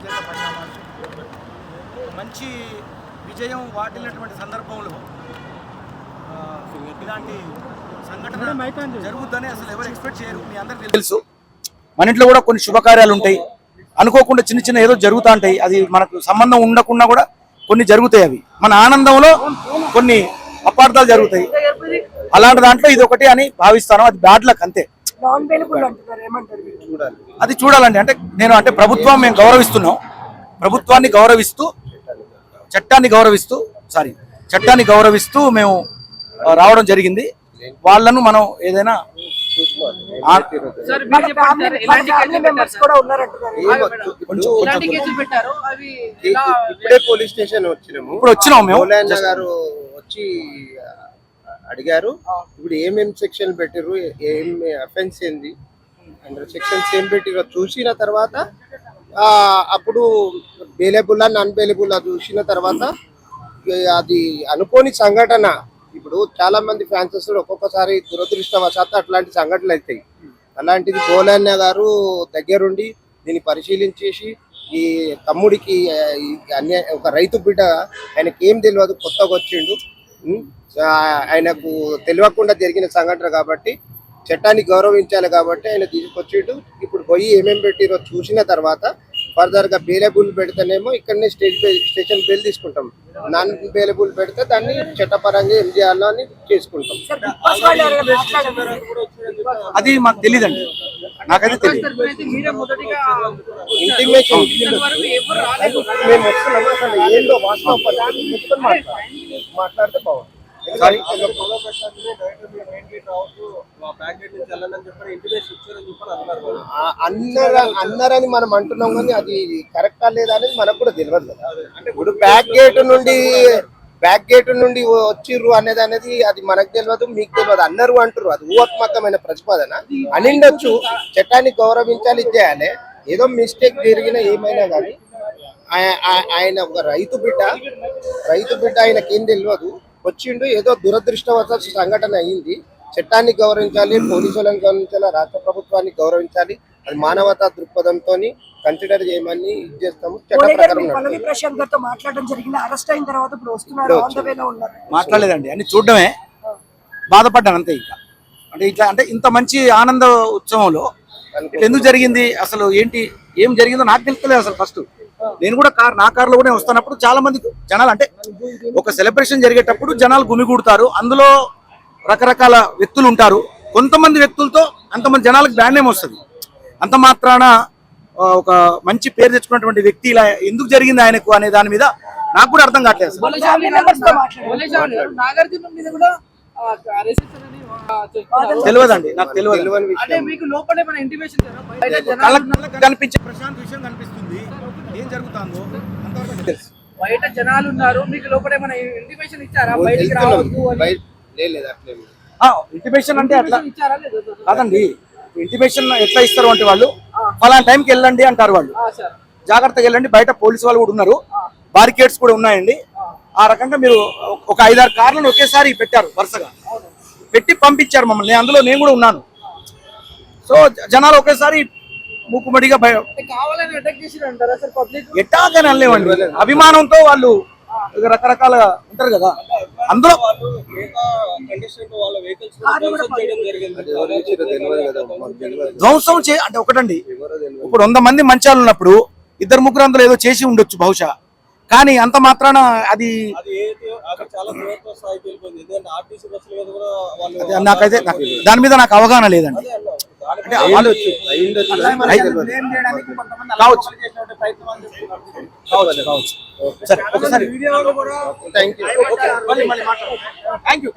అత్యంత పరిణామాలు మంచి విజయం వాటిల్లినటువంటి సందర్భంలో ఇలాంటి సంఘటన జరుగుతుందని అసలు ఎవరు ఎక్స్పెక్ట్ చేయరు. మీ అందరికీ తెలుసు, మన ఇంట్లో కూడా కొన్ని శుభకార్యాలు ఉంటాయి, అనుకోకుండా చిన్న చిన్న ఏదో జరుగుతూ ఉంటాయి. అది మనకు సంబంధం ఉండకుండా కూడా కొన్ని జరుగుతాయి. అవి మన ఆనందంలో కొన్ని అపార్థాలు జరుగుతాయి. అలాంటి దాంట్లో ఇది ఒకటి అని భావిస్తాను. అది బ్యాడ్ లక్ అంతే. అది చూడాలండి. అంటే నేను అంటే ప్రభుత్వం మేము గౌరవిస్తున్నాం, ప్రభుత్వాన్ని గౌరవిస్తూ చట్టాన్ని గౌరవిస్తూ మేము రావడం జరిగింది. వాళ్ళను మనం ఏదైనా ఇప్పుడే పోలీస్ స్టేషన్ వచ్చినాము మేము గారు వచ్చి అడిగారు. ఇప్పుడు ఏమేమి సెక్షన్ పెట్టిర్రు, ఏమి అఫెన్స్ ఏంది, అండర్ సెక్షన్స్ ఏం పెట్టిరో చూసిన తర్వాత అప్పుడు బెయిలబుల్లా నాన్ బెయిలబుల్లా చూసిన తర్వాత అది అనుకోని సంఘటన. ఇప్పుడు చాలా మంది ఫ్యాన్సెస్ ఒక్కొక్కసారి దురదృష్టవశాత్తు అట్లాంటి సంఘటనలు అవుతాయి. అలాంటిది బోలన్న గారు దగ్గరుండి దీన్ని పరిశీలించేసి ఈ తమ్ముడికి ఒక రైతు బిడ్డ, ఆయనకి ఏం తెలియదు, కొత్తగా వచ్చిండు, ఆయనకు తెలియకుండా జరిగిన సంఘటన కాబట్టి చట్టాన్ని గౌరవించాలి కాబట్టి ఆయన తీసుకొచ్చిండు. ఇప్పుడు పోయి ఏమేమి పెట్టిరో చూసిన తర్వాత ఫర్దర్ గా బెయిలబుల్ పెడితేనేమో ఇక్కడనే స్టేషన్ బెయిల్ తీసుకుంటాం, నాన్ బెయిలబుల్ పెడితే దాన్ని చట్టపరంగా ఏం చేయాలో అని చేసుకుంటాం. అది మాకు తెలియదండి, నాకైతే తెలియదు. ఇంటిమేషన్ మేము వస్తున్నాము, అసలు ఏందో వాస్తవం మాట్లాడితే బాగుంది. అన్నారని మనం అంటున్నాం, కానీ అది కరెక్టా లేదా అనేది మనకు కూడా తెలియదు కదా. ఇప్పుడు బ్యాక్ గేట్ నుండి వచ్చిర్రు అనేది అది మనకు తెలియదు, మీకు తెలియదు. అన్నారు అంటారు, అది ఊహాత్మకమైన ప్రతిపాదన అనిండొచ్చు. చట్టాన్ని గౌరవించాలి, చేయాలి. ఏదో మిస్టేక్ జరిగిన ఏమైనా కానీ ఆయన ఒక రైతు బిడ్డ ఆయనకేం తెలియదు, వచ్చిండు, ఏదో దురదృష్టవశాత్తు సంఘటన అయింది. చట్టాన్ని గౌరవించాలి, పోలీసులను గౌరవించాలి, రాష్ట్ర ప్రభుత్వాన్ని గౌరవించాలి. అది మానవతా దృక్పథంతో కన్సిడర్ చేయమని చేస్తాము. చట్ట ప్రకారం మాట్లాడలేదండి అని చూడడమే బాధపడ్డాను అంతే. ఇంకా అంటే ఇట్లా అంటే ఇంత మంచి ఆనంద ఉత్సవంలో ఎందుకు జరిగింది, అసలు ఏం జరిగిందో నాకు తెలుస్తలేదు అసలు. ఫస్ట్ నేను కూడా నా కార్లో కూడా వస్తున్నప్పుడు చాలా మంది జనాలు, అంటే ఒక సెలబ్రేషన్ జరిగేటప్పుడు జనాలు గుమిగూడతారు, అందులో రకరకాల వ్యక్తులు ఉంటారు. కొంతమంది వ్యక్తులతో అంతమంది జనాలకు బ్రాండ్ నేమ్ వస్తుంది. అంత మాత్రాన ఒక మంచి పేరు తెచ్చుకున్నటువంటి వ్యక్తి ఇలా ఎందుకు జరిగింది ఆయనకు అనే దాని మీద నాకు కూడా అర్థం కావట్లేదు. తెలియదండి, నాకు తెలియదు. కనిపించే ప్రశాంత్ విషయం కనిపిస్తుంది, ఏం జరుగుతుందో బయట జనాలు ఉన్నారు, మీకు లోపల ఏమైనా ఇంటిమేషన్ ఇచ్చారా? ఇంటిమేషన్ అంటే అట్లా కాదండి. ఇంటిమేషన్ ఎట్లా ఇస్తారు అంటే వాళ్ళు ఫలానా టైంకి వెళ్ళండి అంటారు. వాళ్ళు జాగ్రత్తగా వెళ్ళండి, బయట పోలీసు వాళ్ళు కూడా ఉన్నారు, బారికేడ్స్ కూడా ఉన్నాయండి. ఆ రకంగా మీరు ఒక 5-6 కార్లను ఒకేసారి పెట్టారు, వరుసగా పెట్టి పంపించారు మమ్మల్ని. అందులో నేను కూడా ఉన్నాను. సో జనాలు ఒకేసారి మూకుమడిగా ఎట్టాగని అనలేమండి. అభిమానంతో వాళ్ళు రకరకాల ఉంటారు కదా, అందులో ధ్వంసం అంటే ఒకటండి. ఇప్పుడు 100 మంది మంచాలు ఉన్నప్పుడు 2-3 అందులో ఏదో చేసి ఉండొచ్చు బహుశా, కానీ అంత మాత్రాన అది నాకైతే దాని మీద నాకు అవగాహన లేదండి. అంటే వాళ్ళు సరే ఒకసారి థ్యాంక్ యూ.